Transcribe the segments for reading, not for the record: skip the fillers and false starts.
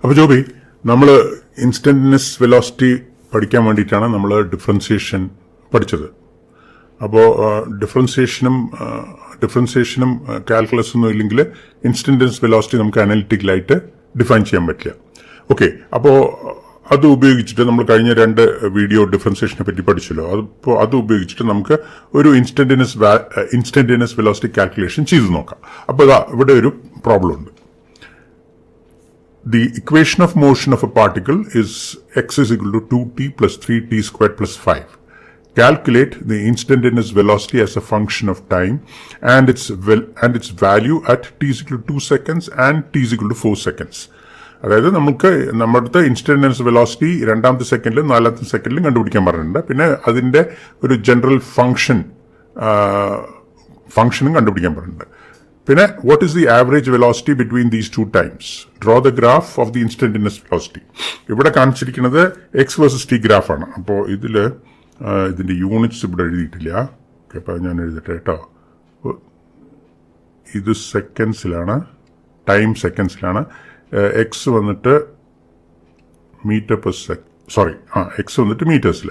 അപ്പോൾ ജോബി, നമ്മൾ ഇൻസ്റ്റന്റനിയസ് വെലോസിറ്റി പഠിക്കാൻ വേണ്ടിയിട്ടാണ് നമ്മൾ ഡിഫറൻസിയേഷൻ പഠിച്ചത്. അപ്പോൾ ഡിഫറൻസിയേഷനും കാൽക്കുലസ് ഒന്നും ഇല്ലെങ്കിൽ ഇൻസ്റ്റന്റനിയസ് വെലോസിറ്റി നമുക്ക് അനലിറ്റിക്കലായിട്ട് ഡിഫൈൻ ചെയ്യാൻ പറ്റില്ല. ഓക്കെ, അപ്പോൾ അത് ഉപയോഗിച്ചിട്ട് നമ്മൾ കഴിഞ്ഞ 2 വീഡിയോ ഡിഫറൻസിയേഷനെ പറ്റി പഠിച്ചല്ലോ. അപ്പോൾ അത് ഉപയോഗിച്ചിട്ട് നമുക്ക് ഒരു ഇൻസ്റ്റന്റനിയസ് വെലോസിറ്റി കാൽക്കുലേഷൻ ചെയ്തു നോക്കാം. അപ്പോൾ ഇവിടെ ഒരു പ്രോബ്ലം ഉണ്ട്. The equation of motion of a particle is x is equal to 2t plus 3t squared plus 5. Calculate the instantaneous velocity as a function of time and its value at t is equal to 2 seconds and t is equal to 4 seconds. അതായത് നമുക്ക് നമ്മുടെ ഇൻസ്റ്റന്റനിയസ് velocity 2ാമത്തെ സെക്കൻഡിലും 4ാമത്തെ സെക്കൻഡിലും കണ്ടുപിടിക്കാൻ പറഞ്ഞിട്ടുണ്ട്. പിന്നെ അതിന്റെ ഒരു general ഫംഗ്ഷനും കണ്ടുപിടിക്കാൻ പറഞ്ഞിട്ടുണ്ട്. പിന്നെ what is the average velocity between these two times? Draw the graph of the instantaneous velocity. ഇവിടെ കാണിച്ചിരിക്കുന്നത് x versus t ഗ്രാഫാണ്. അപ്പോൾ ഇതിന്റെ യൂണിറ്റ്സ് ഇവിടെ എഴുതിയിട്ടില്ല. അപ്പോൾ ഞാൻ എഴുതട്ടെ കേട്ടോ. ഇത് സെക്കൻഡ്സിലാണ്, ടൈം സെക്കൻഡ്സിലാണ്. എക്സ് വന്നിട്ട് മീറ്റർ പെർ എക്സ് വന്നിട്ട് മീറ്റേഴ്സിൽ.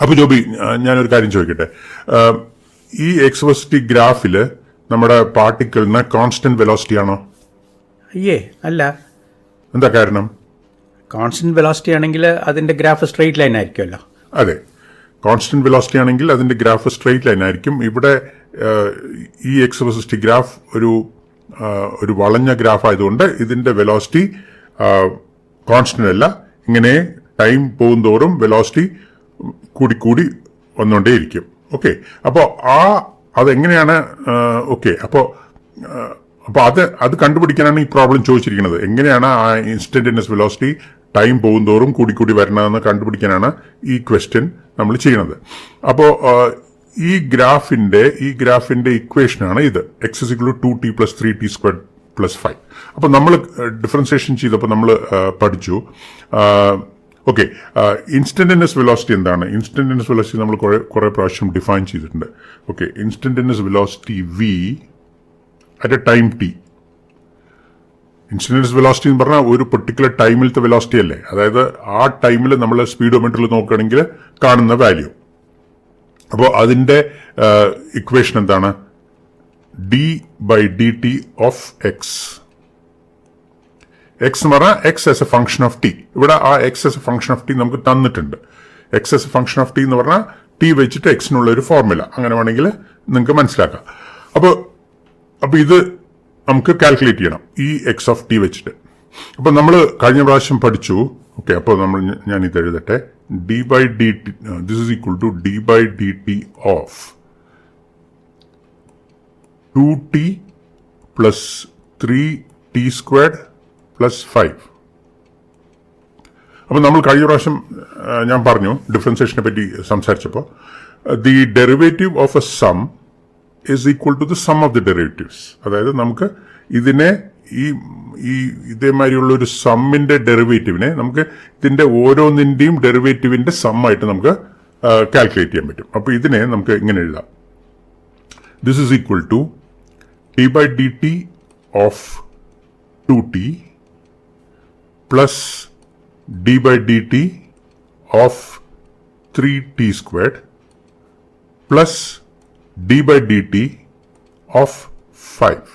അപ്പോൾ ജോബി, ഞാനൊരു കാര്യം ചോദിക്കട്ടെ. ഈ എക്സ് വെലോസിറ്റി ഗ്രാഫിൽ നമ്മുടെ പാർട്ടിക്കിളിന് കോൺസ്റ്റന്റ് വെലോസിറ്റി ആണോ? അല്ല. എന്താ കാരണം? കോൺസ്റ്റന്റ് വെലോസിറ്റി ആണെങ്കിൽ അതിന്റെ ഗ്രാഫ് സ്ട്രെയിറ്റ് ലൈൻ ആയിരിക്കുമല്ലോ. അതെ, കോൺസ്റ്റന്റ് വെലോസിറ്റി ആണെങ്കിൽ അതിന്റെ ഗ്രാഫ് സ്ട്രെയിറ്റ് ലൈൻ ആയിരിക്കും. ഇവിടെ ഈ എക്സ് വെലോസിറ്റി ഗ്രാഫ് ഒരു വളഞ്ഞ ഗ്രാഫ് ആയതുകൊണ്ട് ഇതിന്റെ വെലോസിറ്റി കോൺസ്റ്റന്റ് അല്ല. ഇങ്ങനെ ടൈം പോകുന്തോറും വെലോസിറ്റി കൂടി വന്നുകൊണ്ടേയിരിക്കും. ഓക്കെ, അപ്പോൾ അതെങ്ങനെയാണ്? ഓക്കെ, അപ്പോൾ അത് കണ്ടുപിടിക്കാനാണ് ഈ പ്രോബ്ലം ചോദിച്ചിരിക്കുന്നത്. എങ്ങനെയാണ് ആ ഇൻസ്റ്റന്റനിയസ് വെലോസിറ്റി ടൈം പോകുന്തോറും കൂടി വരണതെന്ന് കണ്ടുപിടിക്കാനാണ് ഈ ക്വസ്റ്റ്യൻ നമ്മൾ ചെയ്യണത്. അപ്പോൾ ഈ ഗ്രാഫിന്റെ ഇക്വേഷനാണ് ഇത്. X is equal to 2t plus 3t squared plus 5. അപ്പോൾ നമ്മൾ ഡിഫറൻസിയേഷൻ ചെയ്തപ്പോൾ നമ്മൾ പഠിച്ചു. ഓക്കെ, ഇൻസ്റ്റന്റനിയസ് വെലോസിറ്റി എന്താണ്? ഇൻസ്റ്റന്റനിയസ് വെലോസിറ്റി നമ്മൾ കുറെ പ്രാവശ്യം ഡിഫൈൻ ചെയ്തിട്ടുണ്ട്. Okay, instantaneous velocity v at a time t. Instantaneous velocity എന്ന് പറഞ്ഞാൽ ഒരു പെർട്ടിക്കുലർ ടൈമിലത്തെ വെലോസിറ്റി അല്ലേ? അതായത് ആ ടൈമിൽ നമ്മൾ സ്പീഡോമീറ്ററിൽ നോക്കുകയാണെങ്കിൽ കാണുന്ന വാല്യൂ. അപ്പോൾ അതിന്റെ ഇക്വേഷൻ എന്താണ്? d/dt of X. എക്സ് എന്ന് പറഞ്ഞാൽ X as A function of T. ഇവിടെ ആ X as A function of T നമുക്ക് തന്നിട്ടുണ്ട്. X as A function of T എന്ന് പറഞ്ഞാൽ ടി വെച്ചിട്ട് എക്സിനുള്ള ഒരു ഫോർമുല, അങ്ങനെ വേണമെങ്കിൽ നിങ്ങൾക്ക് മനസ്സിലാക്കാം. അപ്പോൾ ഇത് നമുക്ക് കാൽക്കുലേറ്റ് ചെയ്യണം ഈ എക്സ് ഓഫ് ടി വെച്ചിട്ട്. അപ്പോൾ നമ്മൾ കഴിഞ്ഞ പ്രാവശ്യം പഠിച്ചു. ഓക്കെ, അപ്പോൾ ഞാൻ ഇത് എഴുതട്ടെ. d/dt this is equal to d/dt of 2t plus 3t squared plus 5. അപ്പോൾ നമ്മൾ കഴിഞ്ഞ പ്രാവശ്യം ഞാൻ പറഞ്ഞു ഡിഫറൻസിയേഷനെ പറ്റി സംസാരിച്ചപ്പോൾ the derivative of a sum is equal to the sum of the derivatives. അതായത് നമുക്ക് ഇതിനെ ഇതേമാതിരിയുള്ള ഒരു സമ്മിന്റെ ഡെറിവേറ്റീവിനെ നമുക്ക് ഇതിന്റെ ഓരോന്നിന്റെയും ഡെറിവേറ്റീവിന്റെ സമ്മായിട്ട് നമുക്ക് കാൽക്കുലേറ്റ് ചെയ്യാൻ പറ്റും. അപ്പോൾ ഇതിനെ നമുക്ക് ഇങ്ങനെ എഴുതാം. This is equal to d/dt of 2t plus d/dt of 3t squared plus d/dt of 5.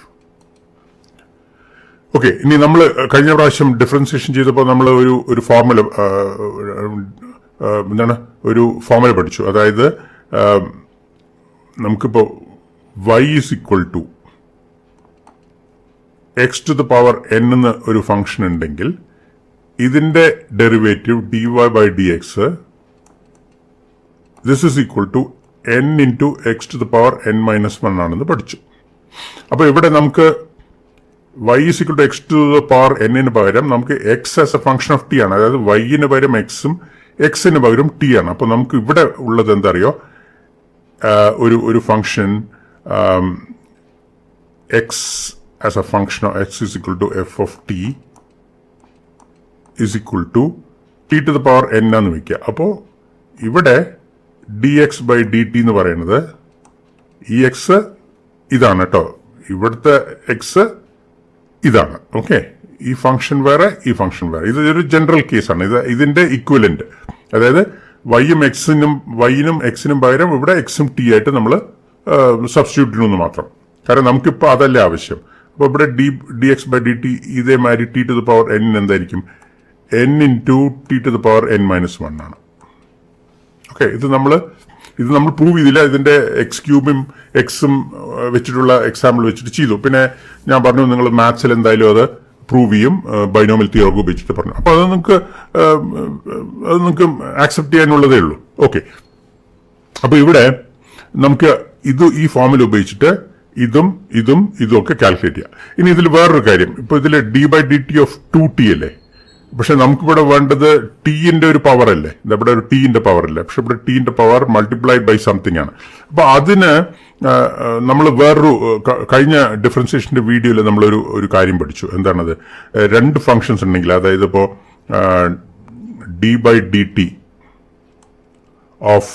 Okay, ഇനി നമ്മൾ കഴിഞ്ഞ പ്രാവശ്യം ഡിഫറൻസിയേഷൻ ചെയ്തപ്പോൾ നമ്മൾ ഒരു ഫോർമുല പഠിച്ചു. അതായത് നമുക്കിപ്പോൾ y is equal to x to the power n എന്ന് ഒരു ഫംഗ്ഷൻ ഉണ്ടെങ്കിൽ ഇതിന്റെ derivative dy/dx this is equal to n into x to the power n-1 ആണെന്ന് പഠിച്ചു. അപ്പോൾ ഇവിടെ നമുക്ക് y is equal to x to the power n-ന് പകരം നമുക്ക് x as a function of t ആണ്. അതായത് y-ന് പകരം x-ഉം x-ന് പകരം t ആണ്. അപ്പോൾ നമുക്ക് ഇവിടെ ഉള്ളത് എന്താ അറിയോ? ഒരു function x as a function of x is equal to f of t is equal to t to the power n ആണെന്ന് വയ്ക്കുക. അപ്പോൾ ഇവിടെ dx/dt എന്ന് പറയുന്നത് ഈ x ഇതാണ് കേട്ടോ. ഇവിടുത്തെ x ഇതാണ്. ഓക്കെ, ഈ ഫംഗ്ഷൻ വേറെ, ഈ ഫംഗ്ഷൻ വേറെ. ഇതൊരു ജനറൽ കേസാണ്. ഇതിന്റെ ഇക്വലന്റ്, അതായത് വൈനും എക്സിനും പകരം ഇവിടെ എക്സും ടി ആയിട്ട് നമ്മൾ സബ്സ്റ്റിറ്റ്യൂട്ട് ചെയ്യുന്നു മാത്രം. കാരണം നമുക്കിപ്പോൾ അതല്ല ആവശ്യം. അപ്പോൾ ഇവിടെ d x by d t ഇതേമാതിരി t to the power n എന്തായിരിക്കും? N into t to the power n minus 1 ആണ്. ഓക്കെ, ഇത് നമ്മൾ പ്രൂവ് ചെയ്തില്ല. ഇതിന്റെ എക്സ് ക്യൂബും എക്സും വെച്ചിട്ടുള്ള എക്സാമ്പിൾ വെച്ചിട്ട് ചെയ്തു. പിന്നെ ഞാൻ പറഞ്ഞു നിങ്ങൾ മാത്സിൽ എന്തായാലും അത് പ്രൂവ് ചെയ്യും, ബൈനോമിയൽ തിയറി ഉപയോഗിച്ചിട്ട് പറഞ്ഞു. അപ്പോൾ അത് നിങ്ങൾക്ക് ആക്സെപ്റ്റ് ചെയ്യാനുള്ളതേ ഉള്ളൂ. ഓക്കെ, അപ്പോൾ ഇവിടെ നമുക്ക് ഈ ഫോമിൽ ഉപയോഗിച്ചിട്ട് ഇതും ഒക്കെ കാൽക്കുലേറ്റ് ചെയ്യാം. ഇനി ഇതിൽ വേറൊരു കാര്യം, ഇപ്പൊ ഇതിൽ d by d t of 2t അല്ലേ, പക്ഷെ നമുക്കിവിടെ വേണ്ടത് ടിന്റെ ഒരു പവർ അല്ലേ, ഇവിടെ ഒരു ടിന്റെ പവർ അല്ലേ, പക്ഷെ ഇവിടെ ടിന്റെ പവർ മൾട്ടിപ്ലൈഡ് ബൈ സംതിങ് ആണ്. അപ്പൊ അതിന് നമ്മൾ വേറൊരു കഴിഞ്ഞ ഡിഫറൻസിയേഷന്റെ വീഡിയോയിൽ നമ്മളൊരു കാര്യം പഠിച്ചു. എന്താണത്? രണ്ട് ഫംഗ്ഷൻസ് ഉണ്ടെങ്കിൽ, അതായത് ഇപ്പോ d by d t of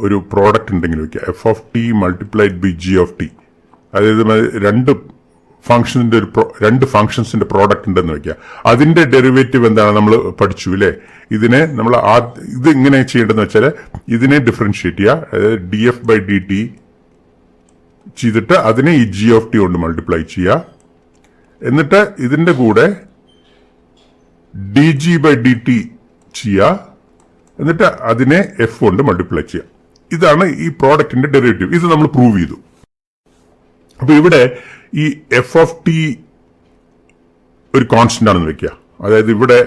ഒരു പ്രോഡക്റ്റ് ഉണ്ടെങ്കിൽ വയ്ക്കുക, f of t multiplied by g of t, അതായത് രണ്ട് ഫംഗ്ഷൻസിന്റെ പ്രോഡക്റ്റ് ഉണ്ടെന്ന് വെക്കുക. അതിന്റെ ഡെറിവേറ്റീവ് എന്താണ് നമ്മൾ പഠിച്ചു അല്ലേ? ഇതിനെ നമ്മൾ ഇത് ഇങ്ങനെ ചെയ്യേണ്ടതെന്ന് വെച്ചാൽ ഇതിനെ ഡിഫറൻഷിയേറ്റ് ചെയ്യുക, അതായത് d f by d t ചെയ്തിട്ട് അതിനെ ഈ ജി ഓഫ് ടി കൊണ്ട് മൾട്ടിപ്ലൈ ചെയ്യുക. എന്നിട്ട് ഇതിന്റെ കൂടെ d g by d t ചെയ്യുക, എന്നിട്ട് അതിനെ എഫ് കൊണ്ട് മൾട്ടിപ്ലൈ ചെയ്യുക. ഇതാണ് ഈ പ്രോഡക്റ്റിന്റെ ഡെറിവേറ്റീവ്. ഇത് നമ്മൾ പ്രൂവ് ചെയ്തു. അപ്പൊ ഇവിടെ ഈ എഫ് ഓഫ് ടി ഒരു കോൺസ്റ്റന്റ് ആണെന്ന് വെക്കുക. അതായത് ഇവിടെ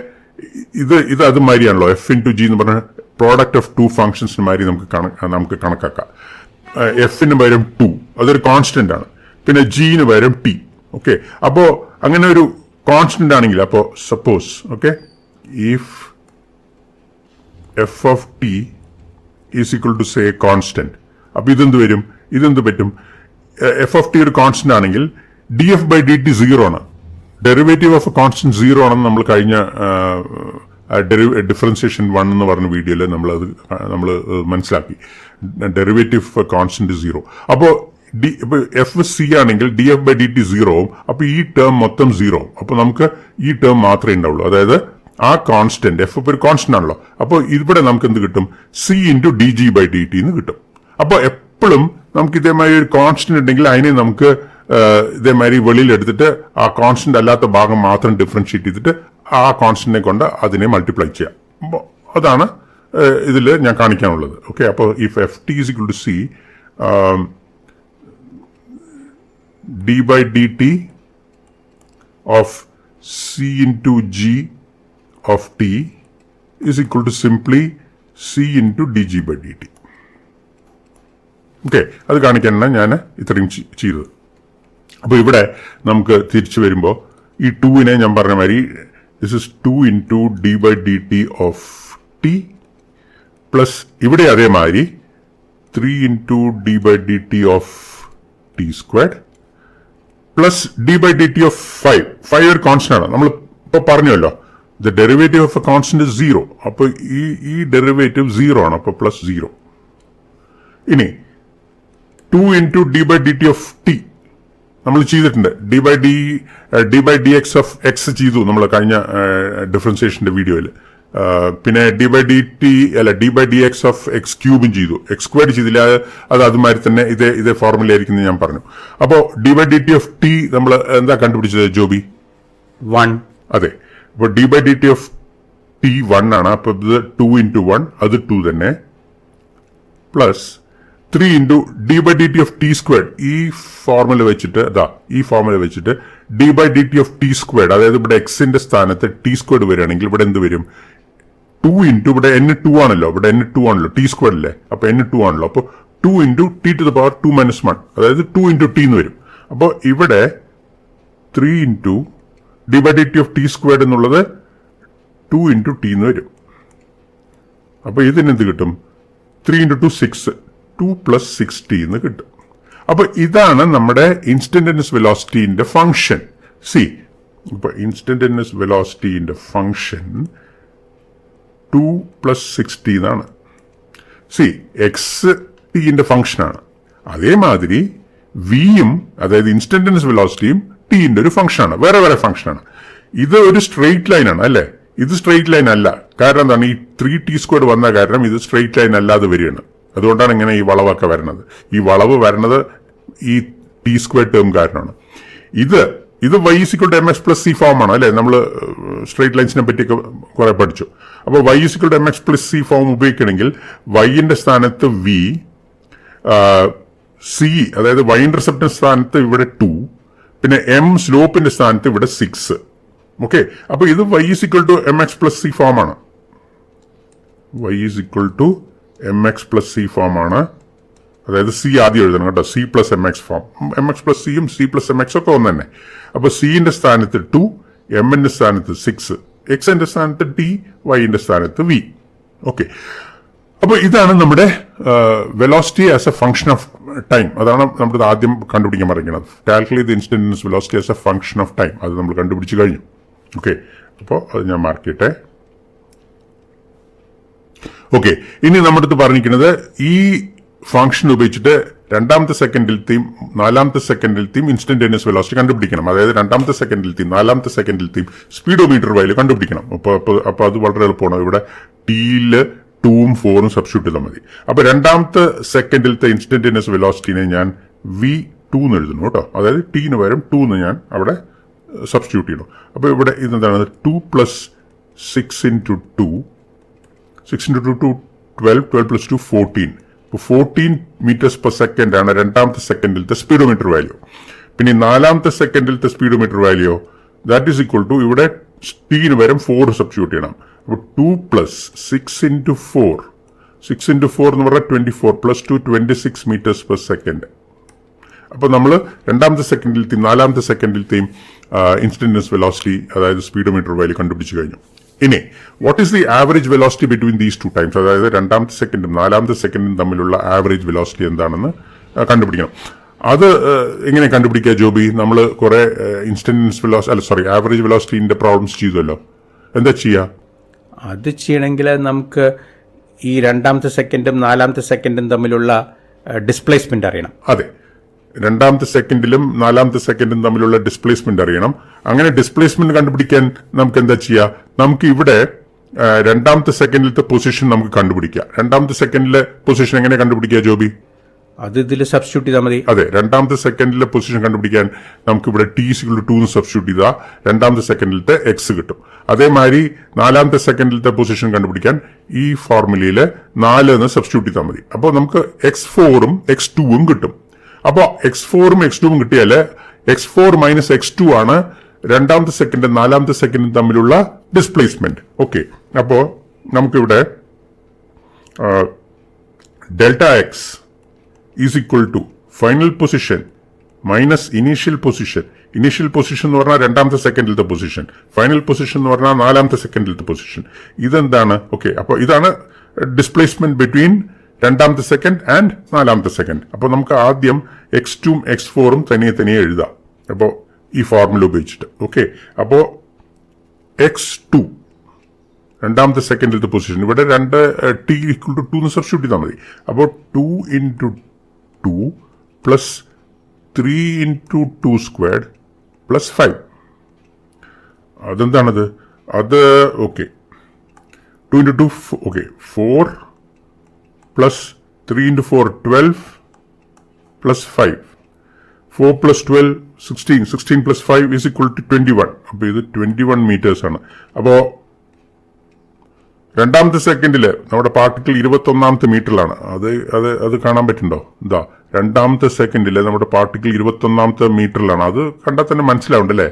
ഇത് അത് മാതിരിയാണല്ലോ, എഫ് ഇൻറ്റു ജി എന്ന് പറഞ്ഞ പ്രോഡക്റ്റ് ഓഫ് ടു ഫംഗ്ഷൻസിന് മാതിരി നമുക്ക് കണക്കാക്കാം. എഫിന് പകരം 2 അതൊരു കോൺസ്റ്റന്റ് ആണ്, പിന്നെ ജിന് പകരം ടി. ഓക്കെ, അപ്പോ അങ്ങനെ ഒരു കോൺസ്റ്റന്റ് ആണെങ്കിൽ, അപ്പോ suppose okay if f of t is equal to say constant, അപ്പൊ ഇതെന്ത് പറ്റും? എഫ് ഓഫ് ടി ഒരു കോൺസ്റ്റന്റ് ആണെങ്കിൽ d f by d t 0 ആണ്. ഡെറിവേറ്റീവ് ഓഫ് എ കോൺസ്റ്റന്റ് 0 ആണെന്ന് നമ്മൾ കഴിഞ്ഞ ഡിഫറൻസിയേഷൻ 1 എന്ന് പറഞ്ഞ വീഡിയോയിൽ നമ്മൾ മനസ്സിലാക്കി. Derivative of constant 0. അപ്പോ എഫ് സി ആണെങ്കിൽ d f by d t 0 ആവും. അപ്പൊ ഈ ടേം മൊത്തം 0 ആവും. അപ്പൊ നമുക്ക് ഈ ടേം മാത്രമേ ഉണ്ടാവുള്ളൂ. അതായത് ആ കോൺസ്റ്റന്റ് എഫ് ഒരു കോൺസ്റ്റന്റ് ആണല്ലോ. അപ്പോൾ ഇവിടെ നമുക്ക് എന്ത് കിട്ടും? C into d g by d t എന്ന് കിട്ടും. അപ്പോൾ എപ്പോഴും നമുക്ക് ഇതേമാതിരി ഒരു കോൺസ്റ്റന്റ് ഉണ്ടെങ്കിൽ അതിനെ നമുക്ക് ഇതേമാതിരി വെളിയിൽ എടുത്തിട്ട് ആ കോൺസ്റ്റന്റ് അല്ലാത്ത ഭാഗം മാത്രം ഡിഫറൻഷിയേറ്റ് ചെയ്തിട്ട് ആ കോൺസ്റ്റന്റിനെ കൊണ്ട് അതിനെ മൾട്ടിപ്ലൈ ചെയ്യാം. അതാണ് ഇതിൽ ഞാൻ കാണിക്കാനുള്ളത്. ഓക്കെ, അപ്പോൾ if f t is equal to c d by d t of c into g of t is equal to simply c into d g by d t. Okay, അത് കാണിക്കാനാണ് ഞാൻ ഇത്രയും ചെയ്തത്. അപ്പോൾ ഇവിടെ നമുക്ക് തിരിച്ചു വരുമ്പോൾ ഈ 2നെ ഞാൻ പറഞ്ഞ മാതിരി this is 2 into d by d t of t plus ഇവിടെ അതേമാതിരി 3 into d by d t of t squared plus d by d t of 5 ഒരു കോൺസ്റ്റന്റ് ആണ്. നമ്മൾ ഇപ്പോൾ പറഞ്ഞല്ലോ the derivative of a constant 0. അപ്പോൾ ഈ ഡെറിവേറ്റീവ് 0 ആണ്. അപ്പോൾ പ്ലസ് 0. ഇനി 2 into d by d t of t നമ്മൾ ചെയ്തിട്ടുണ്ട്. D by d x of x ചെയ്തു നമ്മൾ കഴിഞ്ഞ ഡിഫറൻസിയേഷന്റെ വീഡിയോയിൽ. പിന്നെ d by d x of x ക്യൂബും ചെയ്തു. എക്സ് സ്ക്വയർഡ് ചെയ്തില്ല, അത് അതുമാതിരി തന്നെ ഇതേ ഫോർമുല ആയിരിക്കും ഞാൻ പറഞ്ഞു. അപ്പോൾ d by d t of t നമ്മൾ എന്താ കണ്ടുപിടിച്ചത് ജോബി? 1. അതെ, അപ്പോൾ d by d t of t 1 ആണ്. അപ്പൊ ഇത് 2 ഇൻറ്റു 1 അത് 2 തന്നെ plus 3 into d by d t of t squared. ഈ ഫോർമുല വെച്ചിട്ട് d by d t of t squared, അതായത് ഇവിടെ എക്സിന്റെ സ്ഥാനത്ത് ടി സ്ക്വയർഡ് വരികയാണെങ്കിൽ ഇവിടെ എന്ത് വരും? 2 ഇൻറ്റു ഇവിടെ n 2 ആണല്ലോ, ഇവിടെ n 2 ആണല്ലോ, ടി സ്ക്വയർഡ് അല്ലേ, അപ്പൊ n 2 ആണല്ലോ. അപ്പോൾ 2 into t to the power 2 minus 1, അതായത് 2 ഇൻറ്റു ടി എന്ന് വരും. അപ്പോൾ ഇവിടെ 3 into d by d t of t squared എന്നുള്ളത് 2 ഇൻറ്റു ടി എന്ന് വരും. അപ്പൊ ഇതിനെന്ത് കിട്ടും? 3 ഇൻറ്റു 2 6, 2 പ്ലസ് 6t എന്ന് കിട്ടും. അപ്പൊ ഇതാണ് നമ്മുടെ ഇൻസ്റ്റന്റനിയസ് വെലോസിറ്റിന്റെ ഫംഗ്ഷൻ. സി, ഇപ്പൊ ഇൻസ്റ്റന്റനിയസ് വെലോസിറ്റിന്റെ ഫംഗ്ഷൻ 2 പ്ലസ് 6t എന്നാണ്. സി, എക്സ് ടിന്റെ ഫംഗ്ഷനാണ്. അതേമാതിരി വിയും, അതായത് ഇൻസ്റ്റന്റനിയസ് വെലോസിറ്റിയും ടിന്റെ ഒരു ഫംഗ്ഷനാണ്, വേറെ ഫംഗ്ഷനാണ്. ഇത് ഒരു സ്ട്രെയിറ്റ് ലൈൻ ആണ് അല്ലേ? ഇത് സ്ട്രെയിറ്റ് ലൈൻ അല്ല. കാരണം എന്താണ്? ഈ 3t² വന്ന കാരണം ഇത് സ്ട്രെയിറ്റ് ലൈൻ അല്ലാതെ വരികയാണ്. അതുകൊണ്ടാണ് ഇങ്ങനെ ഈ വളവൊക്കെ വരുന്നത്. ഈ വളവ് വരുന്നത് ഈ t² ടേം കാരണമാണ്. ഇത് y = mx + c ഫോം ആണ് അല്ലെ? നമ്മൾ സ്ട്രെയിറ്റ് ലൈൻസിനെ പറ്റിയൊക്കെ കുറെ പഠിച്ചു. അപ്പോൾ y = mx + c ഫോം ഉപയോഗിക്കണമെങ്കിൽ y-ന്റെ സ്ഥാനത്ത് v, c അതായത് y ഇന്റർസെപ്റ്റിന്റെ സ്ഥാനത്ത് ഇവിടെ 2, പിന്നെ m സ്ലോപ്പിന്റെ സ്ഥാനത്ത് ഇവിടെ 6. ഓക്കെ, അപ്പൊ ഇത് y = mx + c ഫോം ആണ്. y = mx + c ഫോം ആണ്. അതായത് c ആദ്യം എഴുതണം കേട്ടോ. c + mx form. mx + c യും c + mx ഒക്കെ ഒന്ന് തന്നെ. അപ്പൊ c-ന്റെ സ്ഥാനത്ത് 2, m-ന്റെ സ്ഥാനത്ത് 6, x-ന്റെ സ്ഥാനത്ത് t, y-ന്റെ സ്ഥാനത്ത് v. ഓക്കെ, അപ്പൊ ഇതാണ് നമ്മുടെ velocity as A function of time. അതാണ് നമ്മൾ ആദ്യം കണ്ടുപിടിക്കാൻ പറയുന്നത്. Calculate the instantaneous velocity as A function of time. അത് നമ്മൾ കണ്ടുപിടിച്ച് കഴിഞ്ഞു. ഓക്കെ, അപ്പോൾ അത് ഞാൻ മാർക്ക് ചെയ്യട്ടെ. ഓക്കെ, ഇനി നമ്മുടെ അടുത്ത് പറഞ്ഞിരിക്കുന്നത് ഈ ഫംഗ്ഷൻ ഉപയോഗിച്ചിട്ട് രണ്ടാമത്തെ സെക്കൻഡിലത്തെയും നാലാമത്തെ സെക്കൻഡിലത്തെയും ഇൻസ്റ്റന്റേനിയസ് വെലോസിറ്റി കണ്ടുപിടിക്കണം. അതായത് രണ്ടാമത്തെ സെക്കൻഡിലത്തെയും നാലാമത്തെ സെക്കൻഡിലത്തെയും സ്പീഡോമീറ്റർ വാല്യൂ കണ്ടുപിടിക്കണം. അപ്പൊ അത് വളരെ എളുപ്പമാണ്. ഇവിടെ ടിയില് 2ഉം 4ഉം സബ്സ്റ്റിറ്റ്യൂട്ട് ചെയ്താൽ മതി. അപ്പൊ രണ്ടാമത്തെ സെക്കൻഡിലത്തെ ഇൻസ്റ്റന്റേനിയസ് വെലോസിറ്റിനെ ഞാൻ v2 എന്ന് എഴുതുന്നു കേട്ടോ. അതായത് ടിന് പകരം 2 എന്ന് ഞാൻ അവിടെ സബ്സ്റ്റിറ്റ്യൂട്ട് ചെയ്യണം. അപ്പൊ ഇവിടെ ഇതെന്താണ്? 2 + 6 × 2, 6 × 2 12, 12 + 2 14. 14 m/s ആണ് രണ്ടാമത്തെ സെക്കൻഡിലത്തെ സ്പീഡോമീറ്റർ വാല്യൂ. പിന്നെ നാലാമത്തെ സെക്കൻഡിലത്തെ speedometer value that is equal to ഇവിടെ ടിന് പകരം 4 സബ്സ്റ്റിറ്റ്യൂട്ട് ചെയ്യണം. അപ്പോൾ 2 + 6 × 4, 6 × 4 എന്ന് പറഞ്ഞാൽ 24 + 2 26 m/s. അപ്പൊ നമ്മൾ രണ്ടാമത്തെ സെക്കൻഡിലത്തെയും നാലാമത്തെ സെക്കൻഡിലത്തെയും ഇൻസ്റ്റന്റേനിയസ് വെലോസിറ്റി അതായത് സ്പീഡോമീറ്റർ വാല്യൂ കണ്ടുപിടിച്ചു കഴിഞ്ഞു. ഇനി what is the average velocity between these 2 times? അതായത് രണ്ടാമത്തെ സെക്കൻഡും നാലാമത്തെ സെക്കൻഡും തമ്മിലുള്ള ആവറേജ് വെലോസിറ്റി എന്താണെന്ന് കണ്ടുപിടിക്കണം. അത് എങ്ങനെ കണ്ടുപിടിക്കുക ജോബി? നമ്മൾ കുറെ ആവറേജ് വെലോസിറ്റിന്റെ പ്രോബ്ലംസ് ചെയ്തല്ലോ. എന്താ ചെയ്യുക? അത് ചെയ്യണമെങ്കിൽ നമുക്ക് ഈ രണ്ടാമത്തെ സെക്കൻഡും നാലാമത്തെ സെക്കൻഡും തമ്മിലുള്ള ഡിസ്പ്ലേസ്മെന്റ് അറിയണം. അതെ, രണ്ടാമത്തെ സെക്കൻഡിലും നാലാമത്തെ സെക്കൻഡും തമ്മിലുള്ള ഡിസ്പ്ലേസ്മെന്റ് അറിയണം. അങ്ങനെ ഡിസ്പ്ലേസ്മെന്റ് കണ്ടുപിടിക്കാൻ നമുക്ക് എന്താ ചെയ്യുക? നമുക്ക് ഇവിടെ രണ്ടാമത്തെ സെക്കൻഡിലത്തെ പൊസിഷൻ നമുക്ക് കണ്ടുപിടിക്കാം. രണ്ടാമത്തെ സെക്കൻഡിലെ പൊസിഷൻ എങ്ങനെ കണ്ടുപിടിക്കുക ജോബി? അത് ഇതിൽ സബ്സ്റ്റിറ്റ്യൂട്ട് ചെയ്താൽ മതി. അതെ, രണ്ടാമത്തെ സെക്കൻഡിലെ പൊസിഷൻ കണ്ടുപിടിക്കാൻ നമുക്ക് ഇവിടെ t = 2 സബ്സ്റ്റിറ്റ്യൂട്ട് ചെയ്താൽ രണ്ടാമത്തെ സെക്കൻഡിലത്തെ x കിട്ടും. അതേമാതിരി നാലാമത്തെ സെക്കൻഡിലത്തെ പൊസിഷൻ കണ്ടുപിടിക്കാൻ ഈ ഫോർമുലയില് 4 എന്ന് സബ്സ്റ്റിറ്റ്യൂട്ട് ചെയ്താൽ മതി. അപ്പോൾ നമുക്ക് x4ഉം x2ഉം കിട്ടും. അപ്പോൾ x4ഉം x2ഉം കിട്ടിയാല് x4 - x2 ആണ് രണ്ടാമത്തെ സെക്കൻഡും നാലാമത്തെ സെക്കൻഡും തമ്മിലുള്ള ഡിസ്പ്ലേസ്മെന്റ്. ഓക്കെ, അപ്പോ നമുക്കിവിടെ Δx is equal to final position minus initial position. Initial position എന്ന് പറഞ്ഞാൽ രണ്ടാമത്തെ സെക്കൻഡിലത്തെ പൊസിഷൻ, ഫൈനൽ പൊസിഷൻ എന്ന് പറഞ്ഞാൽ നാലാമത്തെ സെക്കൻഡിലത്തെ പൊസിഷൻ. ഇതെന്താണ്? ഓക്കെ, അപ്പോൾ ഇതാണ് ഡിസ്പ്ലേസ്മെന്റ് ബിറ്റ്വീൻ രണ്ടാമത്തെ സെക്കൻഡ് ആൻഡ് നാലാമത്തെ സെക്കൻഡ്. അപ്പോൾ നമുക്ക് ആദ്യം x2ഉം x4ഉം തനിയെ എഴുതാം. അപ്പോൾ ഈ ഫോർമുല ഉപയോഗിച്ചിട്ട്. ഓക്കെ, അപ്പോൾ x2 രണ്ടാമത്തെ സെക്കൻഡിലത്തെ പൊസിഷൻ ഇവിടെ t = 2 എന്ന് സബ്സ്റ്റിറ്റ്യൂട്ട് ചെയ്താൽ മതി. അപ്പോൾ 2 × 2 + 3 × 2² + 5. അതെന്താണത്? അത് okay, 2 × 2 okay 4 + 3 × 4 12 + 5. 4 + 12 16. 16 + 5 is equal to 21. അപ്പൊ ഇത് 21 മീറ്റേഴ്സ് ആണ്. അപ്പോ രണ്ടാമത്തെ സെക്കൻഡില് നമ്മുടെ പാർട്ടിക്കിൾ 21ാമത്തെ മീറ്ററിലാണ്. അത് കാണാൻ പറ്റുന്നുണ്ടോ? എന്താ രണ്ടാമത്തെ സെക്കൻഡില് നമ്മുടെ പാർട്ടിക്കിൾ 21ാമത്തെ മീറ്ററിലാണ്. അത് കണ്ടാൽ തന്നെ മനസ്സിലാവുണ്ടല്ലേ?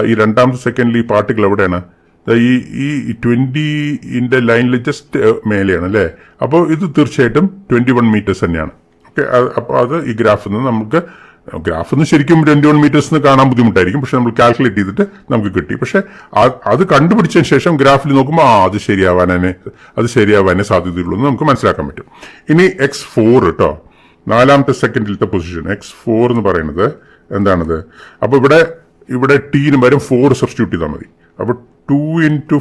ഈ രണ്ടാമത്തെ സെക്കൻഡിൽ ഈ പാർട്ടിക്കിൾ എവിടെയാണ്? ഈ 20ന്റെ ലൈനിൽ ജസ്റ്റ് മേലെയാണ് അല്ലേ? അപ്പോൾ ഇത് തീർച്ചയായിട്ടും 21 മീറ്റേഴ്സ് തന്നെയാണ്. ഓക്കെ, അപ്പോൾ അത് ഈ ഗ്രാഫിൽ നിന്ന് നമുക്ക് ശരിക്കും 21 മീറ്റേഴ്സ് കാണാൻ ബുദ്ധിമുട്ടായിരിക്കും. പക്ഷെ നമ്മൾ കാൽക്കുലേറ്റ് ചെയ്തിട്ട് നമുക്ക് കിട്ടി. പക്ഷെ അത് കണ്ടുപിടിച്ചതിന് ശേഷം ഗ്രാഫിൽ നോക്കുമ്പോൾ അത് ശരിയാവാനേ സാധ്യതയുള്ളൂ എന്ന് നമുക്ക് മനസ്സിലാക്കാൻ പറ്റും. ഇനി x4 കേട്ടോ, നാലാമത്തെ സെക്കൻഡിലത്തെ പൊസിഷൻ x4 എന്ന് പറയുന്നത് എന്താണത്? അപ്പൊ ഇവിടെ ടിന് പകരം 4 സബ്സ്റ്റിറ്റ്യൂട്ട് ചെയ്താൽ മതി. അപ്പൊ 2 ×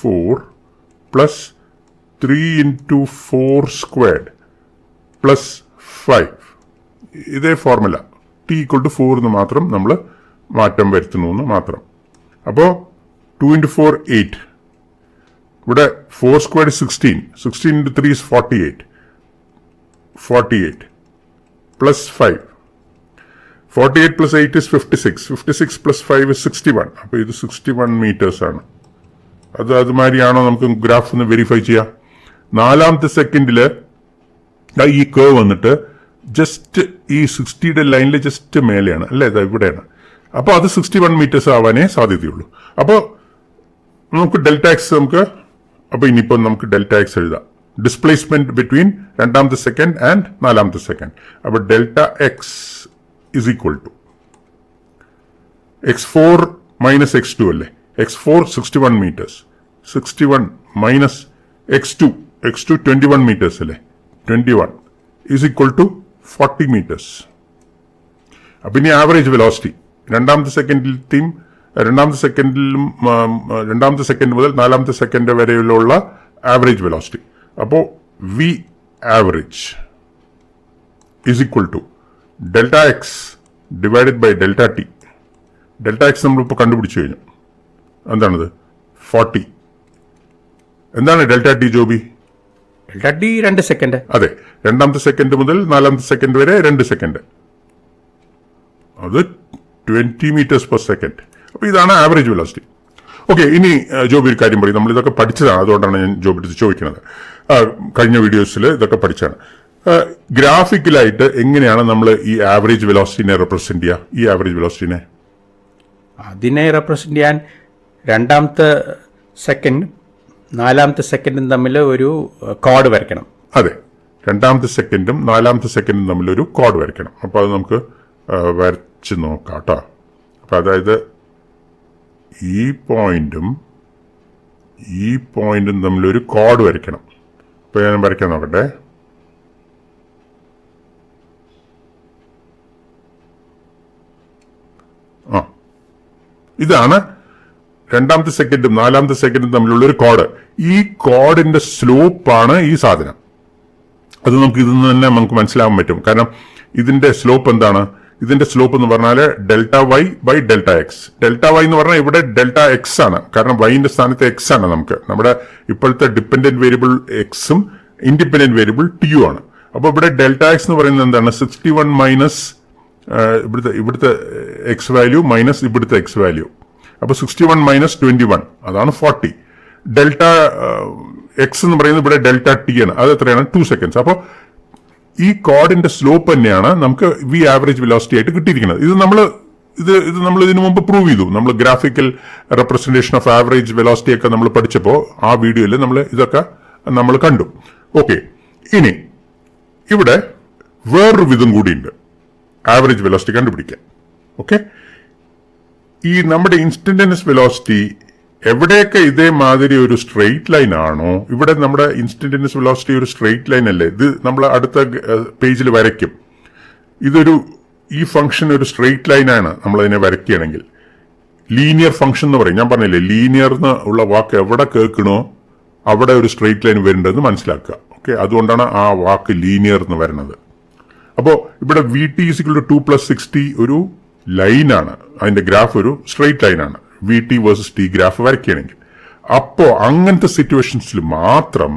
4 plus 3 × 4² + 5. ഇതേ ഫോർമുല t ഈക്വൽ ടു 4 എന്ന് മാത്രം നമ്മൾ മാറ്റം വരുത്തുന്നു എന്ന് മാത്രം. അപ്പോൾ 2 into 4 8. ഇവിടെ 4 squared is 16. 16 into 3 is 48. 48 plus 5. 48 plus 8 is 56. 56 plus 5 is 61. അപ്പോൾ ഇത് 61 meters ആണ്. അതുമാതിരിയാണോ നമുക്ക് ഗ്രാഫ് ഒന്ന് വെരിഫൈ ചെയ്യാം. 4ാമത്തെ സെക്കൻഡിൽ ഈ കേവ് വന്നിട്ട് ജസ്റ്റ് ഈ 60യുടെ ലൈനിൽ ജസ്റ്റ് മേലെയാണ് അല്ലേ, ഇതാ ഇവിടെയാണ്. അപ്പോൾ അത് 61 meters ആവാനേ സാധ്യതയുള്ളൂ. അപ്പോൾ നമുക്ക് ഡെൽറ്റ എക്സ് അപ്പോൾ ഇനിയിപ്പോൾ നമുക്ക് ഡെൽറ്റ എക്സ് എഴുതാം. ഡിസ്പ്ലേസ്മെന്റ് ബിറ്റ്വീൻ 2ാമത്തെ സെക്കൻഡ് ആൻഡ് 4ാമത്തെ സെക്കൻഡ്. അപ്പോൾ delta x is equal to x4 minus x2 അല്ലേ. x4 61 meters. 61 minus x2. x2 21 meters അല്ലേ. 21 is equal to 40 meters. അപ്പം ഇനി ആവറേജ് വെലോസിറ്റി രണ്ടാമത്തെ സെക്കൻഡ് മുതൽ 4ാമത്തെ സെക്കൻഡ് വരെയുള്ള ആവറേജ് വെലോസിറ്റി. അപ്പോൾ v average is equal to delta x divided by delta t. Delta x നമ്മളിപ്പോൾ കണ്ടുപിടിച്ചു കഴിഞ്ഞു. എന്താണത്? 40. എന്താണ് delta t Joby? Delta t 2 second. അതെ, 2ാമത്തെ സെക്കൻഡ് മുതൽ 4ാമത്തെ സെക്കൻഡ് വരെ 2 സെക്കൻഡ്. അത് 20 meters per second. അപ്പോൾ ഇതാണ് ആവറേജ് വെലോസിറ്റി. ഓക്കെ, ഇനി ജോബി ഒരു കാര്യം പറയും. നമ്മൾ ഇതൊക്കെ പഠിച്ചതാണ്, അതുകൊണ്ടാണ് ഞാൻ ജോബി അടുത്ത് ചോദിക്കുന്നത്. കഴിഞ്ഞ വീഡിയോസിൽ ഇതൊക്കെ പഠിച്ചാണ്. ഗ്രാഫിക്കലായിട്ട് എങ്ങനെയാണ് നമ്മൾ ഈ ആവറേജ് വെലോസിറ്റിനെ റെപ്രസെന്റ് ചെയ്യുക? ഈ ആവറേജ് വെലോസിറ്റിനെ അതിനെ റെപ്രസെന്റ് ചെയ്യാൻ 2ാമത്തെ സെക്കൻഡ് 4ാമത്തെ സെക്കൻഡും തമ്മിൽ ഒരു കോഡ് വരയ്ക്കണം. അതെ, 2ാമത്തെ സെക്കൻഡും 4ാമത്തെ സെക്കൻഡും തമ്മിൽ ഒരു കോഡ് വരയ്ക്കണം. അപ്പോൾ അത് നമുക്ക് വരച്ച് നോക്കാം കേട്ടോ. അപ്പം അതായത് ഈ പോയിന്റും തമ്മിലൊരു കോഡ് വരയ്ക്കണം. അപ്പോൾ ഞാൻ വരയ്ക്കാൻ നോക്കട്ടെ. ഇതാണ് 2ാമത്തെ സെക്കൻഡും 4ാമത്തെ സെക്കൻഡും തമ്മിലുള്ള ഒരു കോഡ്. ഈ കോഡിന്റെ സ്ലോപ്പാണ് ഈ സാധനം. അത് നമുക്ക് ഇതിൽ നിന്ന് തന്നെ നമുക്ക് മനസ്സിലാക്കാൻ പറ്റും. കാരണം ഇതിന്റെ സ്ലോപ്പ് എന്താണ്? ഇതിന്റെ സ്ലോപ്പ് എന്ന് പറഞ്ഞാൽ delta y by delta x. Delta y എന്ന് പറഞ്ഞാൽ ഇവിടെ ഡെൽറ്റ എക്സ് ആണ്. കാരണം വൈന്റെ സ്ഥാനത്ത് എക്സ് ആണ്. നമ്മുടെ ഇപ്പോഴത്തെ ഡിപ്പെൻഡന്റ് വേരിയബിൾ എക്സും ഇൻഡിപെൻഡന്റ് വേരിയബിൾ ടിയു ആണ്. അപ്പോൾ ഇവിടെ ഡെൽറ്റ എക്സ് എന്ന് പറയുന്നത് എന്താണ്? 61 മൈനസ് ഇവിടുത്തെ എക്സ് വാല്യൂ മൈനസ് ഇവിടുത്തെ എക്സ് വാല്യൂ. അപ്പൊ 61 മൈനസ് 21 അതാണ് 40. ഡെൽറ്റ എക്സ് എന്ന് പറയുന്നത് ഇവിടെ ഡെൽറ്റ ടി ആണ്. അത് എത്രയാണ്? 2 seconds. അപ്പോൾ ഈ കോഡിന്റെ സ്ലോപ്പ് തന്നെയാണ് നമുക്ക് വി ആവറേജ് വെലോസിറ്റി ആയിട്ട് കിട്ടിയിരിക്കുന്നത്. ഇത് നമ്മൾ ഇതിനു മുമ്പ് പ്രൂവ് ചെയ്തു. നമ്മൾ graphical representation of average velocity ഒക്കെ നമ്മൾ പഠിച്ചപ്പോൾ ആ വീഡിയോയിൽ ഇതൊക്കെ നമ്മൾ കണ്ടു. ഓക്കെ, ഇനി ഇവിടെ വേറൊരു വിധം കൂടിയുണ്ട് ആവറേജ് വെലോസിറ്റി കണ്ടുപിടിക്കാൻ. ഓക്കെ, ഈ നമ്മുടെ ഇൻസ്റ്റന്റേനിയസ് വെലോസിറ്റി എവിടെയൊക്കെ ഇതേമാതിരി ഒരു സ്ട്രെയിറ്റ് ലൈൻ ആണോ, ഇവിടെ നമ്മുടെ ഇൻസ്റ്റന്റേനിയസ് വെലോസിറ്റി ഒരു സ്ട്രെയിറ്റ് ലൈൻ അല്ലേ, ഇത് നമ്മൾ അടുത്ത പേജിൽ വരയ്ക്കും. ഈ ഫംഗ്ഷൻ ഒരു സ്ട്രെയിറ്റ് ലൈൻ ആണ് നമ്മളതിനെ വരയ്ക്കുകയാണെങ്കിൽ. ലീനിയർ ഫംഗ്ഷൻ എന്ന് പറയും. ഞാൻ പറഞ്ഞില്ലേ, ലീനിയർ ഉള്ള വാക്ക് എവിടെ കേൾക്കണോ അവിടെ ഒരു സ്ട്രെയിറ്റ് ലൈൻ വരേണ്ടതെന്ന് മനസ്സിലാക്കുക. ഓക്കെ, അതുകൊണ്ടാണ് ആ വാക്ക് ലീനിയർ എന്ന് വരുന്നത്. അപ്പോൾ ഇവിടെ വി ടി ഈക്വൽ ടു 2 + 60 ഒരു ലൈനാണ്. അതിന്റെ ഗ്രാഫ് ഒരു സ്ട്രെയിറ്റ് ലൈനാണ്. V t versus t graph വരയ്ക്കുകയാണെങ്കിൽ. അപ്പോൾ അങ്ങനത്തെ സിറ്റുവേഷൻസിൽ മാത്രം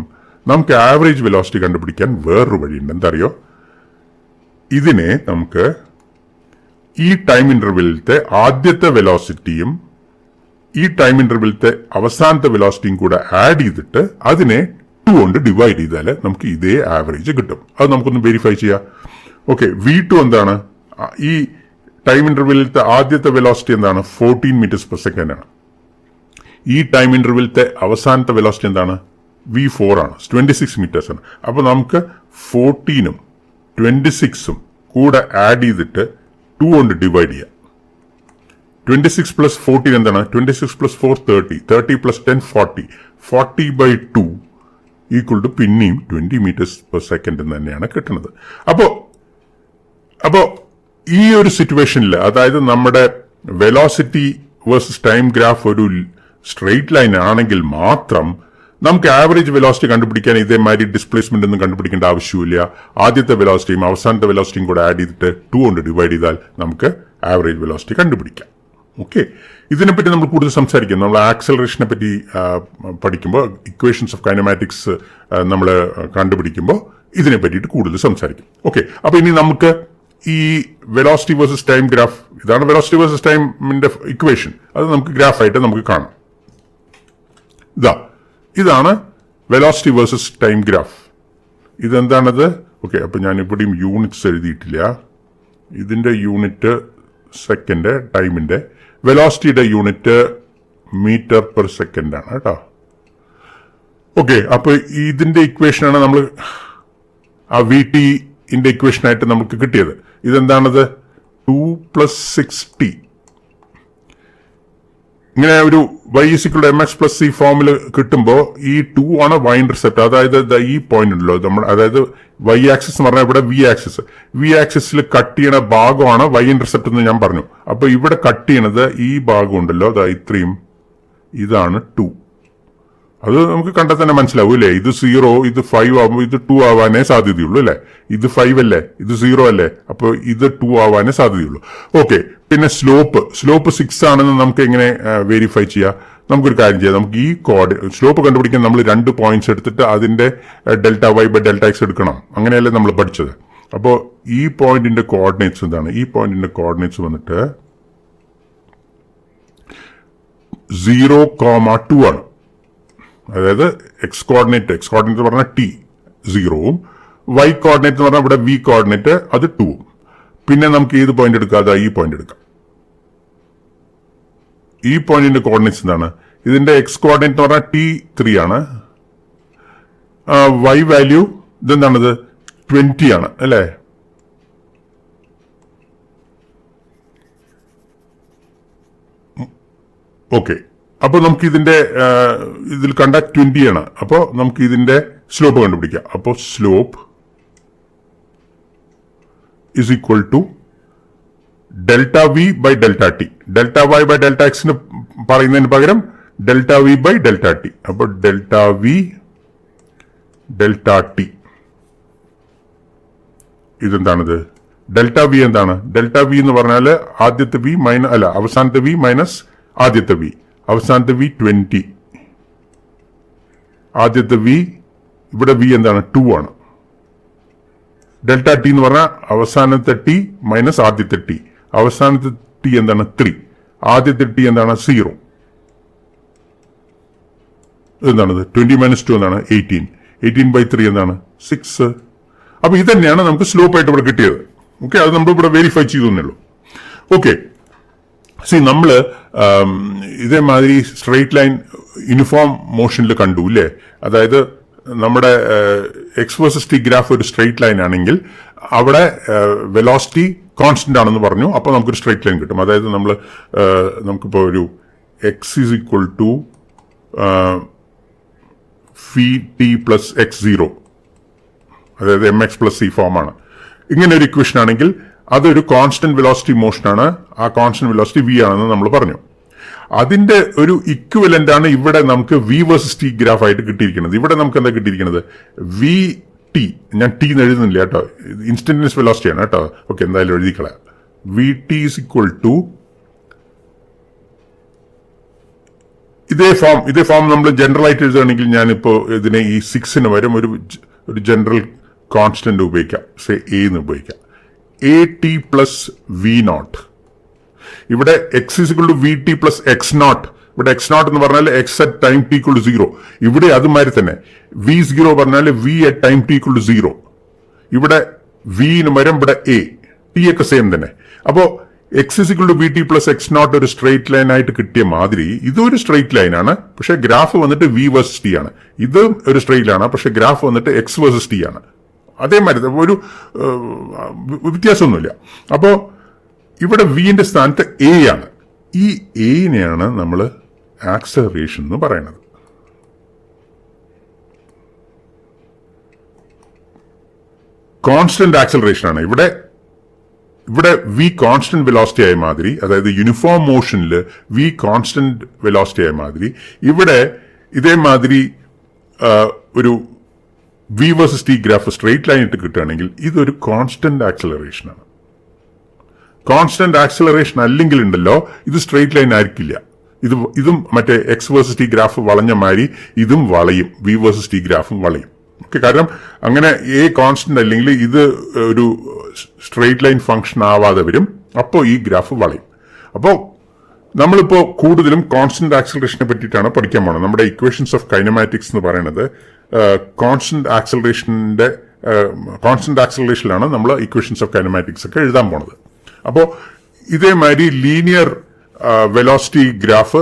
നമുക്ക് ആവറേജ് വെലോസിറ്റി കണ്ടുപിടിക്കാൻ വേറൊരു വഴിയുണ്ട്. എന്താ അറിയോ? ഇതിനെ നമുക്ക് ഈ ടൈം ഇന്റർവെല്ലിലത്തെ ആദ്യത്തെ വെലോസിറ്റിയും ഈ ടൈം ഇന്റർവെല്ലിലത്തെ അവസാനത്തെ വെലോസിറ്റിയും കൂടെ ആഡ് ചെയ്തിട്ട് അതിനെ 2 കൊണ്ട് ഡിവൈഡ് ചെയ്താൽ നമുക്ക് ഇതേ ആവറേജ് കിട്ടും. അത് നമുക്കൊന്ന് വെരിഫൈ ചെയ്യാം. ഓക്കെ, V2 എന്താണ്? ഈ ടൈം ഇന്റർവെല്ലിലത്തെ ആദ്യത്തെ വെലോസിറ്റി എന്താണ്? 14 meters per second ആണ്. ഈ ടൈം ഇന്റർവെല്ലിലത്തെ അവസാനത്തെ വെലോസിറ്റി എന്താണ്? V4 ആണ്, 26 meters ആണ്. അപ്പോൾ നമുക്ക് 14ഉം 26ഉം കൂടെ ആഡ് ചെയ്തിട്ട് 2 കൊണ്ട് ഡിവൈഡ് ചെയ്യാം. 26 + 14 എന്താണ്? 26 + 4 30. 30 + 10 40. 40/2 ഈക്വൽ ടു പിന്നെയും 20 meters per second എന്ന് തന്നെയാണ് കിട്ടുന്നത്. അപ്പോ ഈ ഒരു സിറ്റുവേഷനിൽ, അതായത് നമ്മുടെ വെലോസിറ്റി വേഴ്സസ് ടൈം ഗ്രാഫ് ഒരു സ്ട്രെയിറ്റ് ലൈൻ ആണെങ്കിൽ മാത്രം നമുക്ക് ആവറേജ് വെലോസിറ്റി കണ്ടുപിടിക്കാൻ ഇതേമാതിരി ഡിസ്പ്ലേസ്മെന്റ് ഒന്നും കണ്ടുപിടിക്കേണ്ട ആവശ്യമില്ല. ആദ്യത്തെ വെലോസിറ്റിയും അവസാനത്തെ വെലോസിറ്റിയും കൂടെ ആഡ് ചെയ്തിട്ട് 2 കൊണ്ട് ഡിവൈഡ് ചെയ്താൽ നമുക്ക് ആവറേജ് വെലോസിറ്റി കണ്ടുപിടിക്കാം. ഓക്കെ, ഇതിനെപ്പറ്റി നമ്മൾ കൂടുതൽ സംസാരിക്കും. നമ്മൾ ആക്സലറേഷനെ പറ്റി പഠിക്കുമ്പോൾ, ഇക്വേഷൻസ് ഓഫ് കൈനമാറ്റിക്സ് നമ്മൾ കണ്ടുപിടിക്കുമ്പോൾ ഇതിനെ പറ്റിയിട്ട് കൂടുതൽ സംസാരിക്കും. ഓക്കെ, അപ്പൊ ഇനി നമുക്ക് ഈ വെലോസിറ്റി വേഴ്സസ് ടൈം ഗ്രാഫ്, ഇതാണ് വെലോസിറ്റി വേഴ്സസ് ടൈമിന്റെ ഇക്വേഷൻ. അത് നമുക്ക് ഗ്രാഫായിട്ട് നമുക്ക് കാണാം. ഇതാണ് വെലോസിറ്റി വേഴ്സസ് ടൈം ഗ്രാഫ്. ഇതെന്താണത്? ഓക്കെ, അപ്പൊ ഞാൻ ഇവിടെയും യൂണിറ്റ്സ് എഴുതിയിട്ടില്ല. ഇതിന്റെ യൂണിറ്റ് സെക്കൻഡ്, ടൈമിന്റെ. വെലോസിറ്റിയുടെ യൂണിറ്റ് മീറ്റർ പെർ സെക്കൻഡ് ആണ് കേട്ടോ. ഓക്കെ, അപ്പൊ ഇതിന്റെ ഇക്വേഷനാണ് നമ്മൾ ആ വി ടിന്റെ ഇക്വേഷനായിട്ട് നമുക്ക് കിട്ടിയത്. ഇതെന്താണത്? 2 + 6t. ഇങ്ങനെ ഒരു y = mx + c ഫോമിൽ കിട്ടുമ്പോൾ ഈ 2 ആണ് y ഇന്റർസെപ്റ്റ്. അതായത് ഈ പോയിന്റ് ഉണ്ടല്ലോ നമ്മൾ, അതായത് y ആക്സിസ് എന്ന് പറഞ്ഞാൽ ഇവിടെ വി ആക്സിസിൽ കട്ട് ചെയ്യണ ഭാഗമാണ് y ഇന്റർസെപ്റ്റ് എന്ന് ഞാൻ പറഞ്ഞു. അപ്പൊ ഇവിടെ കട്ട് ചെയ്യണത് ഈ ഭാഗം ഉണ്ടല്ലോ, ഇത്രയും, ഇതാണ് 2. അത് നമുക്ക് കണ്ടാൽ തന്നെ മനസ്സിലാവും അല്ലേ? ഇത് 0, ഇത് 5 ആവുമ്പോൾ ഇത് 2 ആവാനേ സാധ്യതയുള്ളൂ അല്ലേ? ഇത് 5 അല്ലേ, ഇത് 0 അല്ലേ, അപ്പൊ ഇത് 2 ആവാനേ സാധ്യതയുള്ളൂ. ഓക്കെ, പിന്നെ സ്ലോപ്പ് 6 ആണെന്ന് നമുക്ക് എങ്ങനെ വെരിഫൈ ചെയ്യാം? നമുക്കൊരു കാര്യം ചെയ്യാം. നമുക്ക് ഈ സ്ലോപ്പ് കണ്ടുപിടിക്കാൻ നമ്മൾ 2 പോയിന്റ്സ് എടുത്തിട്ട് അതിന്റെ Δy/Δx എടുക്കണം. അങ്ങനെയല്ലേ നമ്മൾ പഠിച്ചത്. അപ്പോൾ ഈ പോയിന്റിന്റെ കോർഡിനേറ്റ്സ് എന്താണ്? ഈ പോയിന്റിന്റെ കോർഡിനേറ്റ്സ് വന്നിട്ട് 0,2 ആണ്. അതായത് എക്സ് കോർഡിനേറ്റ് പറഞ്ഞാൽ t 0ഉം, y കോർഡിനേറ്റ് എന്ന് പറഞ്ഞാൽ ഇവിടെ v കോർഡിനേറ്റ് അത് 2ഉം. പിന്നെ നമുക്ക് ഏത് പോയിന്റ് എടുക്കാം? ഈ പോയിന്റ് എടുക്കാം. ഈ പോയിന്റിന്റെ കോർഡിനേറ്റ്സ് എന്താണ്? ഇതിന്റെ എക്സ് കോർഡിനേറ്റ് എന്ന് പറഞ്ഞാൽ t3 ആണ്. y value ഇതെന്താണത്? 20 ആണ് അല്ലേ? ഓക്കെ, അപ്പൊ നമുക്ക് ഇതിന്റെ ഇതിൽ കണ്ട 20 ആണ്. അപ്പോ നമുക്ക് ഇതിന്റെ സ്ലോപ്പ് കണ്ടുപിടിക്കാം. അപ്പോ slope is equal to ΔV/ΔT. Δy/Δx പറയുന്നതിന് പകരം ΔV/ΔT. അപ്പൊ ΔV/ΔT ഇതെന്താണിത്? ΔV എന്താണ്? ΔV എന്ന് പറഞ്ഞാല് ആദ്യത്തെ v അവസാനത്തെ v മൈനസ് ആദ്യത്തെ v. അവസാനത്തെ v 20, ആദ്യത്തെ v, ഇവിടെ v എന്താണ്? 2 ആണ്. ΔT എന്ന് പറഞ്ഞാൽ അവസാനത്തെ t മൈനസ് ആദ്യത്തെ t. അവസാനത്തെ t എന്താണ്? 3. ആദ്യത്തെ t എന്താണ്? 0. എന്താണത്? 20 - 2 എന്താണ്? 18. 18/3 എന്താണ്? 6. അപ്പൊ ഇതന്നെയാണ് നമുക്ക് സ്ലോപ്പ് ആയിട്ട് ഇവിടെ കിട്ടിയത്. ഓക്കെ, അത് നമ്മൾ ഇവിടെ വെരിഫൈ ചെയ്തെന്നുള്ളൂ. ഓക്കെ, നമ്മള് ഇതേമാതിരി സ്ട്രെയിറ്റ് ലൈൻ യൂണിഫോം മോഷനിൽ കണ്ടു അല്ലേ? അതായത് നമ്മുടെ എക്സ് വേഴ്സസ് ടി ഗ്രാഫ് ഒരു സ്ട്രെയിറ്റ് ലൈൻ ആണെങ്കിൽ അവിടെ വെലോസിറ്റി കോൺസ്റ്റന്റ് ആണെന്ന് പറഞ്ഞു. അപ്പൊ നമുക്കൊരു സ്ട്രെയിറ്റ് ലൈൻ കിട്ടും. അതായത് നമുക്കിപ്പോ ഒരു എക്സ് = vt + x0, അതായത് mx + c ഫോമാണ്. ഇങ്ങനെ ഒരു ഇക്വേഷൻ ആണെങ്കിൽ അതൊരു കോൺസ്റ്റന്റ് വെലോസിറ്റി മോഷനാണ്. ആ കോൺസ്റ്റന്റ് വെലോസിറ്റി v ആണെന്ന് നമ്മൾ പറഞ്ഞു. അതിന്റെ ഒരു ഇക്വലന്റ് ആണ് ഇവിടെ നമുക്ക് v വേഴ്സസ് ടി ഗ്രാഫ് ആയിട്ട് കിട്ടിയിരിക്കുന്നത്. ഇവിടെ നമുക്ക് എന്താ കിട്ടിയിരിക്കുന്നത്? വി ടി, ഞാൻ ടി എന്ന് എഴുതുന്നില്ല കേട്ടോ, ഇൻസ്റ്റന്റനിയസ് വെലോസിറ്റി ആണ് കേട്ടോ. ഓക്കെ, എന്തായാലും എഴുതിക്കളയാം. vt = ഇതേ ഫോം നമ്മൾ ജനറൽ ആയിട്ട് എഴുതുകയാണെങ്കിൽ ഞാനിപ്പോ ഇതിനെ ഈ 6 വരും ഒരു ജനറൽ കോൺസ്റ്റന്റ് ഉപയോഗിക്കാം. a എന്ന് ഉപയോഗിക്കാം. at + v0. ഇവിടെ x = vt + x0. ഇവിടെ x0 എന്ന് പറഞ്ഞാൽ x at time t = 0. ഇവിടെ അതുമാതിരി തന്നെ v0 പറഞ്ഞാൽ v at time t = 0. ഇവിടെ v ന് വരും, ഇവിടെ a, t ഒക്കെ സെയിം തന്നെ. അപ്പോ x = vt + x0 ഒരു സ്ട്രെയിറ്റ് ലൈൻ ആയിട്ട് കിട്ടിയ മാതിരി ഇതൊരു സ്ട്രെയിറ്റ് ലൈൻ ആണ്. പക്ഷെ ഗ്രാഫ് വന്നിട്ട് v വേഴ്സസ് ടി ആണ്. ഇത് ഒരു സ്ട്രെയിറ്റ് ആണ്, പക്ഷെ ഗ്രാഫ് വന്നിട്ട് x വേഴ്സസ് ടി ആണ്. അതേമാതിരി ഒരു വ്യത്യാസമൊന്നുമില്ല. അപ്പോ ഇവിടെ വിന്റെ സ്ഥാനത്ത് എ ആണ്. ഈ എനെയാണ് നമ്മൾ ആക്സലറേഷൻ എന്ന് പറയുന്നത്. കോൺസ്റ്റന്റ് ആക്സലറേഷൻ ആണ് ഇവിടെ വി കോൺസ്റ്റന്റ് വെലോസിറ്റി ആയ മാതിരി, അതായത് യൂണിഫോം മോഷനിൽ വി കോൺസ്റ്റന്റ് വെലോസിറ്റി ആയ മാതിരി ഇവിടെ ഇതേമാതിരി ഒരു v versus t graph straight line ഇട്ട് കിട്ടുകയാണെങ്കിൽ ഇതൊരു കോൺസ്റ്റന്റ് ആക്സലറേഷനാണ്. കോൺസ്റ്റന്റ് ആക്സലറേഷൻ അല്ലെങ്കിൽ ഉണ്ടല്ലോ ഇത് സ്ട്രെയിറ്റ് ലൈൻ ആയിരിക്കില്ല. ഇതും മറ്റേ എക്സ് വേഴ്സസ് ടി ഗ്രാഫ് വളഞ്ഞ മാതിരി ഇതും വളയും, വി വേഴ്സസ് ടി ഗ്രാഫും വളയും. ഓക്കെ, കാരണം അങ്ങനെ എ കോൺസ്റ്റന്റ് അല്ലെങ്കിൽ ഇത് ഒരു സ്ട്രെയിറ്റ് ലൈൻ ഫംഗ്ഷൻ ആവാതെ വരും. അപ്പോൾ ഈ ഗ്രാഫ് വളയും. അപ്പോൾ നമ്മളിപ്പോ കൂടുതലും കോൺസ്റ്റന്റ് ആക്സലറേഷനെ പറ്റിയിട്ടാണ് പഠിക്കാൻ പോകുന്നത്. നമ്മുടെ ഇക്വേഷൻസ് ഓഫ് കൈനമാറ്റിക്സ് എന്ന് പറയുന്നത് കോൺസ്റ്റന്റ് ആക്സലറേഷനിലാണ് നമ്മൾ ഇക്വേഷൻസ് ഓഫ് കൈനമാറ്റിക്സ് ഒക്കെ എഴുതാൻ പോണത്. അപ്പോൾ ഇതേമാതിരി ലീനിയർ വെലോസിറ്റി ഗ്രാഫ്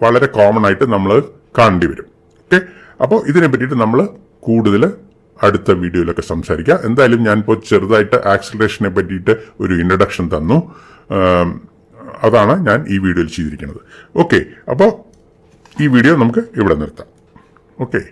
വളരെ കോമൺ ആയിട്ട് നമ്മൾ കാണേണ്ടി വരും. ഓക്കെ, അപ്പോൾ ഇതിനെ പറ്റിയിട്ട് നമ്മൾ കൂടുതൽ അടുത്ത വീഡിയോയിലൊക്കെ സംസാരിക്കാം. എന്തായാലും ഞാനിപ്പോൾ ചെറുതായിട്ട് ആക്സലറേഷനെ പറ്റിയിട്ട് ഒരു ഇൻട്രഡക്ഷൻ തന്നു. അതാണ് ഞാൻ ഈ വീഡിയോയിൽ ചെയ്തിരിക്കുന്നത്. ഓക്കെ, അപ്പോൾ ഈ വീഡിയോ നമുക്ക് ഇവിടെ നിർത്താം. ഓക്കെ.